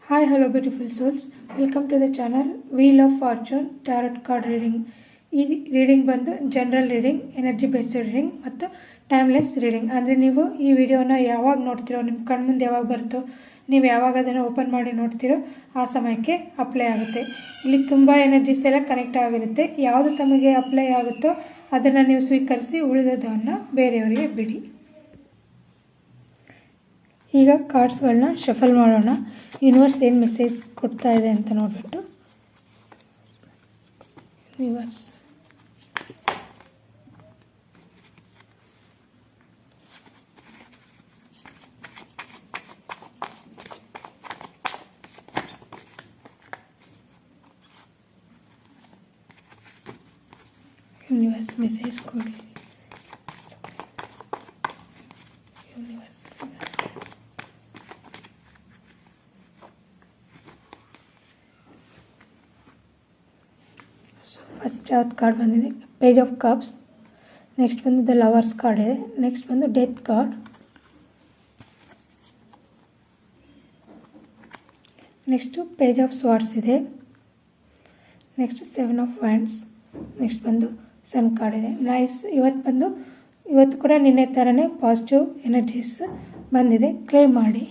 Hi, hello beautiful souls. Welcome to the channel Wheel of Fortune Tarot Card Reading. ಈ reading ಬಂದು general reading, energy based reading ಮತ್ತು timeless reading. ಅಂದರೆ ನೀವು ಈ ವಿಡಿಯೋನ ಯಾವಾಗ ನೋಡ್ತಿರೋ, ನಿಮ್ಮ ಕಣ್ಮುಂದೆ ಯಾವಾಗ ಬರುತ್ತೋ, ನೀವು ಯಾವಾಗ ಅದನ್ನು ಓಪನ್ ಮಾಡಿ ನೋಡ್ತಿರೋ ಆ ಸಮಯಕ್ಕೆ ಅಪ್ಲೈ ಆಗುತ್ತೆ. ಇಲ್ಲಿ ತುಂಬ ಎನರ್ಜೀಸ್ ಎಲ್ಲ ಕನೆಕ್ಟ್ ಆಗಿರುತ್ತೆ. ಯಾವುದು ತಮಗೆ ಅಪ್ಲೈ ಆಗುತ್ತೋ ಅದನ್ನು ನೀವು ಸ್ವೀಕರಿಸಿ, ಉಳಿದದನ್ನು ಬೇರೆಯವರಿಗೆ ಬಿಡಿ. ಈಗ ಕಾರ್ಡ್ಸ್ಗಳನ್ನ ಶಫಲ್ ಮಾಡೋಣ. ಯೂನಿವರ್ಸ್ ಏನು ಮೆಸೇಜ್ ಕೊಡ್ತಾ ಇದೆ ಅಂತ ನೋಡಿಬಿಟ್ಟು. ಯೂನಿವರ್ಸ್ ಮೆಸೇಜ್ ಕೊಡಿ. ಫಸ್ಟ್ ಯಾವ್ದು ಕಾರ್ಡ್ ಬಂದಿದೆ? Page of cups. ನೆಕ್ಸ್ಟ್ ಬಂದು ದ ಲವರ್ಸ್ ಕಾರ್ಡ್ ಇದೆ. ನೆಕ್ಸ್ಟ್ ಬಂದು death card. Next page of swords ಇದೆ. Next 7 of wands. ನೆಕ್ಸ್ಟ್ ಬಂದು ಸನ್ ಕಾರ್ಡ್ ಇದೆ. ನೈಸ್. ಇವತ್ತು ಕೂಡ ನಿನ್ನೆ ಥರನೇ ಪಾಸಿಟಿವ್ ಎನರ್ಜೀಸ್ ಬಂದಿದೆ. ಕ್ಲೇಮ್ ಮಾಡಿ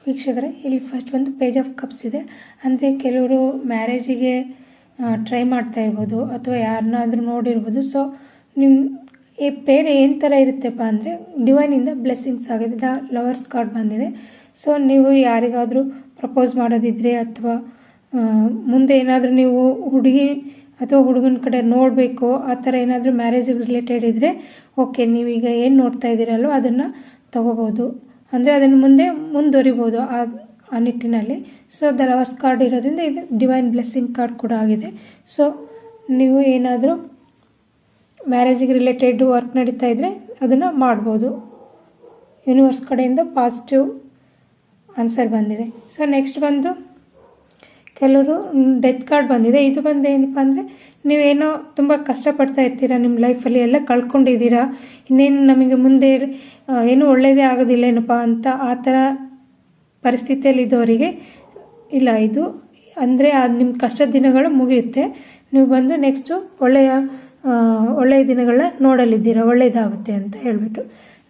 ವೀಕ್ಷಕರೇ. ಇಲ್ಲಿ ಫಸ್ಟ್ ಒಂದು ಪೇಜ್ ಆಫ್ ಕಪ್ಸ್ ಇದೆ. ಅಂದರೆ ಕೆಲವರು ಮ್ಯಾರೇಜಿಗೆ ಟ್ರೈ ಮಾಡ್ತಾ ಇರ್ಬೋದು ಅಥವಾ ಯಾರನ್ನಾದರೂ ನೋಡಿರ್ಬೋದು. ಸೊ ನಿಮ್ಮ ಬೇರೆ ಏನು ಥರ ಇರುತ್ತೆಪ್ಪ ಅಂದರೆ ಡಿವೈನಿಂದ ಬ್ಲೆಸ್ಸಿಂಗ್ಸ್ ಆಗಿದೆ. ಲವರ್ಸ್ ಕಾರ್ಡ್ ಬಂದಿದೆ. ಸೊ ನೀವು ಯಾರಿಗಾದರೂ ಪ್ರಪೋಸ್ ಮಾಡೋದಿದ್ರೆ ಅಥವಾ ಮುಂದೆ ಏನಾದರೂ ನೀವು ಹುಡುಗಿ ಅಥವಾ ಹುಡುಗನ ಕಡೆ ನೋಡಬೇಕು, ಆ ಥರ ಏನಾದರೂ ಮ್ಯಾರೇಜ್ ರಿಲೇಟೆಡ್ ಇದ್ದರೆ ಓಕೆ, ನೀವೀಗ ಏನು ನೋಡ್ತಾ ಇದ್ದೀರಲ್ವ ಅದನ್ನು ತೊಗೋಬೋದು. ಅಂದರೆ ಅದನ್ನು ಮುಂದುವರಿಬೋದು ಆ ನಿಟ್ಟಿನಲ್ಲಿ. ಸೊ ದ ಲವರ್ಸ್ ಕಾರ್ಡ್ ಇರೋದ್ರಿಂದ ಇದು ಡಿವೈನ್ ಬ್ಲೆಸ್ಸಿಂಗ್ ಕಾರ್ಡ್ ಕೂಡ ಆಗಿದೆ. ಸೊ ನೀವು ಏನಾದರೂ ಮ್ಯಾರೇಜಿಗೆ ರಿಲೇಟೆಡ್ ವರ್ಕ್ ನಡೀತಾ ಇದ್ದರೆ ಅದನ್ನು ಮಾಡ್ಬೋದು. ಯೂನಿವರ್ಸ್ ಕಡೆಯಿಂದ ಪಾಸಿಟಿವ್ ಆನ್ಸರ್ ಬಂದಿದೆ. ಸೊ ನೆಕ್ಸ್ಟ್ ಬಂದು ಕೆಲವರು ಡೆತ್ ಕಾರ್ಡ್ ಬಂದಿದೆ. ಇದು ಬಂದು ಏನಪ್ಪ ಅಂದರೆ ನೀವೇನೋ ತುಂಬ ಕಷ್ಟಪಡ್ತಾ ಇರ್ತೀರ, ನಿಮ್ಮ ಲೈಫಲ್ಲಿ ಎಲ್ಲ ಕಳ್ಕೊಂಡಿದ್ದೀರಾ, ಇನ್ನೇನು ನಮಗೆ ಮುಂದೆ ಏನೂ ಒಳ್ಳೆಯದೇ ಆಗೋದಿಲ್ಲ ಏನಪ್ಪ ಅಂತ ಆ ಥರ ಪರಿಸ್ಥಿತಿಯಲ್ಲಿ ಇದ್ದವರಿಗೆ ಇಲ್ಲ, ಇದು ಅಂದರೆ ನಿಮ್ಮ ಕಷ್ಟದ ದಿನಗಳು ಮುಗಿಯುತ್ತೆ. ನೀವು ಬಂದು ನೆಕ್ಸ್ಟು ಒಳ್ಳೆಯ ದಿನಗಳನ್ನ ನೋಡಲಿದ್ದೀರಾ, ಒಳ್ಳೆಯದಾಗುತ್ತೆ ಅಂತ ಹೇಳಿಬಿಟ್ಟು.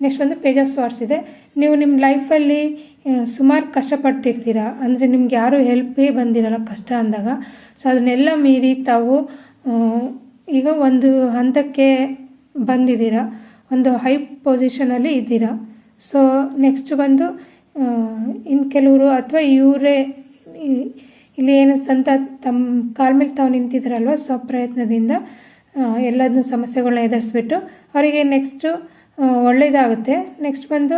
ನೆಕ್ಸ್ಟ್ ಒಂದು ಪೇಜ್ ಆಫ್ ಸ್ವಾರ್ಡ್ಸ್ ಇದೆ. ನೀವು ನಿಮ್ಮ ಲೈಫಲ್ಲಿ ಸುಮಾರು ಕಷ್ಟಪಟ್ಟಿರ್ತೀರ, ಅಂದರೆ ನಿಮ್ಗೆ ಯಾರೂ ಹೆಲ್ಪೇ ಬಂದಿರಲ್ಲ ಕಷ್ಟ ಅಂದಾಗ. ಸೊ ಅದನ್ನೆಲ್ಲ ಮೀರಿ ತಾವು ಈಗ ಒಂದು ಹಂತಕ್ಕೆ ಬಂದಿದ್ದೀರಾ, ಒಂದು ಹೈ ಪೊಸಿಷನಲ್ಲಿ ಇದ್ದೀರಾ. ಸೊ ನೆಕ್ಸ್ಟ್ ಬಂದು ಇನ್ನು ಕೆಲವರು ಅಥವಾ ಇವರೇ ಇಲ್ಲಿ ಏನು ಸ್ವಂತ ತಮ್ಮ ಕಾಲ ಮೇಲೆ ತಾವು ನಿಂತಿದ್ದಾರಲ್ವ, ಪ್ರಯತ್ನದಿಂದ ಎಲ್ಲದನ್ನೂ ಸಮಸ್ಯೆಗಳನ್ನ ಎದುರಿಸ್ಬಿಟ್ಟು ಅವರಿಗೆ ನೆಕ್ಸ್ಟು ಒಳ್ಳೆಯದಾಗುತ್ತೆ. ನೆಕ್ಸ್ಟ್ ಬಂದು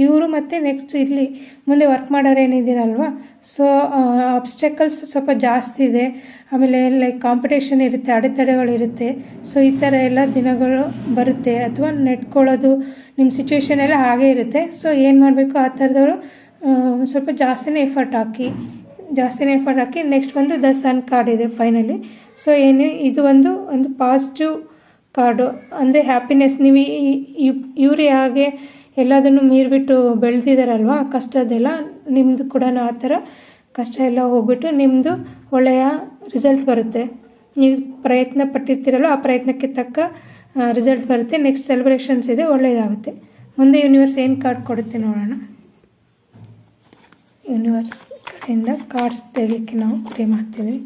ಇವರು ಮತ್ತು ನೆಕ್ಸ್ಟ್ ಇಲ್ಲಿ ಮುಂದೆ ವರ್ಕ್ ಮಾಡೋರು ಏನಿದ್ದೀರಲ್ವ, ಸೊ ಅಬ್ಸ್ಟೆಕಲ್ಸ್ ಸ್ವಲ್ಪ ಜಾಸ್ತಿ ಇದೆ. ಆಮೇಲೆ ಲೈಕ್ ಕಾಂಪಿಟೇಷನ್ ಇರುತ್ತೆ, ಅಡೆತಡೆಗಳಿರುತ್ತೆ. ಸೊ ಈ ಥರ ಎಲ್ಲ ದಿನಗಳು ಬರುತ್ತೆ. ಅಥವಾ ನೆಟ್ಕೊಳ್ಳೋದು ನಿಮ್ಮ ಸಿಚುವೇಶನ್ ಎಲ್ಲ ಹಾಗೇ ಇರುತ್ತೆ. ಸೊ ಏನು ಮಾಡಬೇಕು, ಆ ಥರದವರು ಸ್ವಲ್ಪ ಜಾಸ್ತಿನೇ ಎಫರ್ಟ್ ಹಾಕಿ ನೆಕ್ಸ್ಟ್ ಬಂದು ದ ಸನ್ ಕಾರ್ಡ್ ಇದೆ ಫೈನಲಿ. ಸೊ ಇದು ಒಂದು ಪಾಸಿಟಿವ್ ಕಾರ್ಡು. ಅಂದರೆ ಹ್ಯಾಪಿನೆಸ್. ನೀವು ಇವ್ರು ಹಾಗೆ ಎಲ್ಲದನ್ನು ಮೀರಿಬಿಟ್ಟು ಬೆಳೆದಿದ್ದಾರಲ್ವ, ಕಷ್ಟದೆಲ್ಲ ನಿಮ್ಮದು ಕೂಡ ಆ ಥರ ಕಷ್ಟ ಎಲ್ಲ ಹೋಗ್ಬಿಟ್ಟು ನಿಮ್ಮದು ಒಳ್ಳೆಯ ರಿಸಲ್ಟ್ ಬರುತ್ತೆ. ನೀವು ಪ್ರಯತ್ನ ಪಟ್ಟಿರ್ತೀರಲ್ವ, ಆ ಪ್ರಯತ್ನಕ್ಕೆ ತಕ್ಕ ರಿಸಲ್ಟ್ ಬರುತ್ತೆ. ನೆಕ್ಸ್ಟ್ ಸೆಲೆಬ್ರೇಷನ್ಸ್ ಇದೆ, ಒಳ್ಳೆಯದಾಗುತ್ತೆ. ಮುಂದೆ ಯೂನಿವರ್ಸ್ ಏನು ಕಾರ್ಡ್ ಕೊಡುತ್ತೆ ನೋಡೋಣ. ಯೂನಿವರ್ಸ್ ಕಡೆಯಿಂದ ಕಾರ್ಡ್ಸ್ ತೆಗಿಲಿಕ್ಕೆ ನಾವು ಪ್ರೇ ಮಾಡ್ತೀವಿ.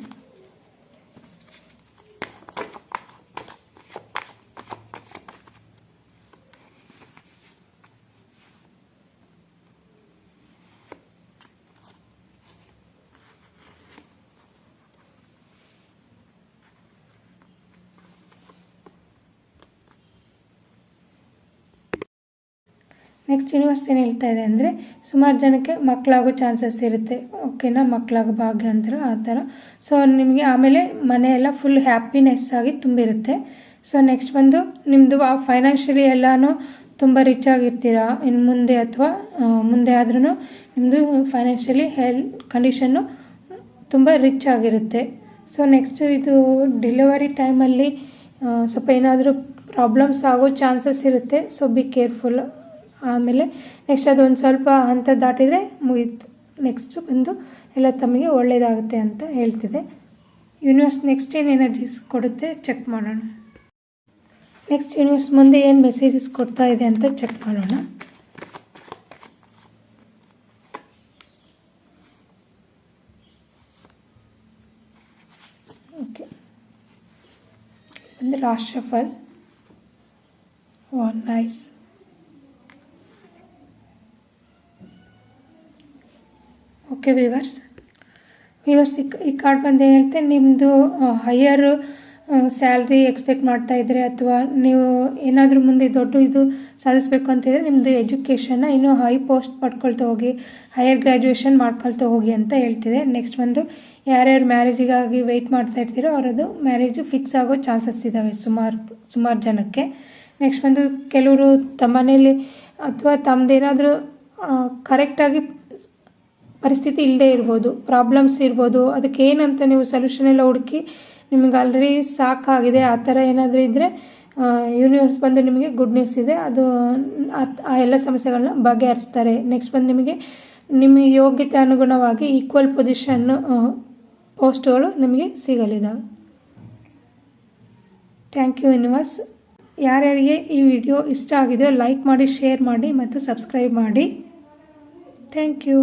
ನೆಕ್ಸ್ಟ್ ಯೂನಿವರ್ಸ್ ಏನು ಹೇಳ್ತಾ ಇದೆ ಅಂದರೆ ಸುಮಾರು ಜನಕ್ಕೆ ಮಕ್ಕಳಾಗೋ ಚಾನ್ಸಸ್ ಇರುತ್ತೆ. ಓಕೆನಾ, ಮಕ್ಕಳಾಗೋ ಭಾಗ್ಯ ಅಂತಾರೆ ಆ ಥರ. ಸೊ ನಿಮಗೆ ಆಮೇಲೆ ಮನೆಯೆಲ್ಲ ಫುಲ್ ಹ್ಯಾಪಿನೆಸ್ ಆಗಿ ತುಂಬಿರುತ್ತೆ. ಸೊ ನೆಕ್ಸ್ಟ್ ಬಂದು ನಿಮ್ಮದು ಫೈನಾನ್ಷಿಯಲಿ ಎಲ್ಲನೂ ತುಂಬ ರಿಚ್ ಆಗಿರ್ತೀರಾ ಇನ್ನು ಮುಂದೆ, ಅಥವಾ ಮುಂದೆ ಆದ್ರೂ ನಿಮ್ಮದು ಫೈನಾನ್ಷಿಯಲಿ ಕಂಡೀಷನ್ನು ತುಂಬ ರಿಚ್ ಆಗಿರುತ್ತೆ. ಸೊ ನೆಕ್ಸ್ಟು ಇದು ಡೆಲಿವರಿ ಟೈಮಲ್ಲಿ ಸ್ವಲ್ಪ ಏನಾದರೂ ಪ್ರಾಬ್ಲಮ್ಸ್ ಆಗೋ ಚಾನ್ಸಸ್ ಇರುತ್ತೆ. ಸೊ ಬಿ ಕೇರ್ಫುಲ್ ಆಮೇಲೆ ನೆಕ್ಸ್ಟ್ ಅದೊಂದು ಸ್ವಲ್ಪ ಹಂತ ದಾಟಿದರೆ ಮುಗೀತು. ನೆಕ್ಸ್ಟ್ ಬಂದು ಎಲ್ಲ ತಮಗೆ ಒಳ್ಳೆಯದಾಗುತ್ತೆ ಅಂತ ಹೇಳ್ತಿದೆ. ಯೂನಿವರ್ಸ್ ನೆಕ್ಸ್ಟ್ ಏನು ಎನರ್ಜೀಸ್ ಕೊಡುತ್ತೆ ಚೆಕ್ ಮಾಡೋಣ. ನೆಕ್ಸ್ಟ್ ಯೂನಿವರ್ಸ್ ಮುಂದೆ ಏನು ಮೆಸೇಜಸ್ ಕೊಡ್ತಾ ಇದೆ ಅಂತ ಚೆಕ್ ಮಾಡೋಣ. ಓಕೆ, ಅಂದರೆ last shuffle. Nice. Okay viewers, ಈ ಕಾರ್ಡ್ ಬಂದು ಏನು ಹೇಳ್ತೆ, ನಿಮ್ಮದು ಹೈಯರ್ ಸ್ಯಾಲ್ರಿ ಎಕ್ಸ್ಪೆಕ್ಟ್ ಮಾಡ್ತಾ ಇದ್ದರೆ ಅಥವಾ ನೀವು ಏನಾದರೂ ಮುಂದೆ ದೊಡ್ಡ ಇದು ಸಾಧಿಸಬೇಕು ಅಂತಿದ್ರೆ ನಿಮ್ಮದು ಎಜುಕೇಷನ್ನ ಇನ್ನೂ ಹೈ ಪೋಸ್ಟ್ ಪಡ್ಕೊಳ್ತಾ ಹೋಗಿ, ಹೈಯರ್ ಗ್ರ್ಯಾಜುಯೇಷನ್ ಮಾಡ್ಕೊಳ್ತಾ ಹೋಗಿ ಅಂತ ಹೇಳ್ತಿದೆ. ನೆಕ್ಸ್ಟ್ ಬಂದು ಯಾರ್ಯಾರು ಮ್ಯಾರೇಜಿಗಾಗಿ ವೆಯ್ಟ್ ಮಾಡ್ತಾ ಇರ್ತೀರೋ ಅವರದು ಮ್ಯಾರೇಜು ಫಿಕ್ಸ್ ಆಗೋ ಚಾನ್ಸಸ್ ಇದ್ದಾವೆ ಸುಮಾರು ಜನಕ್ಕೆ. ನೆಕ್ಸ್ಟ್ ಬಂದು ಕೆಲವರು ತಮ್ಮ ಮನೇಲಿ ಅಥವಾ ತಮ್ಮದೇನಾದರೂ ಕರೆಕ್ಟಾಗಿ ಪರಿಸ್ಥಿತಿ ಇಲ್ಲದೆ ಇರ್ಬೋದು, ಪ್ರಾಬ್ಲಮ್ಸ್ ಇರ್ಬೋದು, ಅದಕ್ಕೆ ಏನಂತ ನೀವು ಸೊಲ್ಯೂಷನ್ ಎಲ್ಲ ಹುಡುಕಿ ನಿಮಗೆ ಆಲ್ರೆಡಿ ಸಾಕಾಗಿದೆ, ಆ ಥರ ಏನಾದರೂ ಇದ್ದರೆ ಯೂನಿವರ್ಸ್ ಬಂದು ನಿಮಗೆ ಗುಡ್ ನ್ಯೂಸ್ ಇದೆ, ಅದು ಆ ಎಲ್ಲ ಸಮಸ್ಯೆಗಳನ್ನ ಬಗೆಹರಿಸ್ತಾರೆ. ನೆಕ್ಸ್ಟ್ ಬಂದು ನಿಮಗೆ ನಿಮ್ಮ ಯೋಗ್ಯತೆ ಅನುಗುಣವಾಗಿ ಈಕ್ವಲ್ ಪೊಸಿಷನ್ನು ಪೋಸ್ಟ್ಗಳು ನಿಮಗೆ ಸಿಗಲಿದ್ದಾವೆ. Thank you universe. ಯಾರ್ಯಾರಿಗೆ ಈ ವಿಡಿಯೋ ಇಷ್ಟ ಆಗಿದೆಯೋ ಲೈಕ್ ಮಾಡಿ, ಶೇರ್ ಮಾಡಿ ಮತ್ತು ಸಬ್ಸ್ಕ್ರೈಬ್ ಮಾಡಿ. Thank you.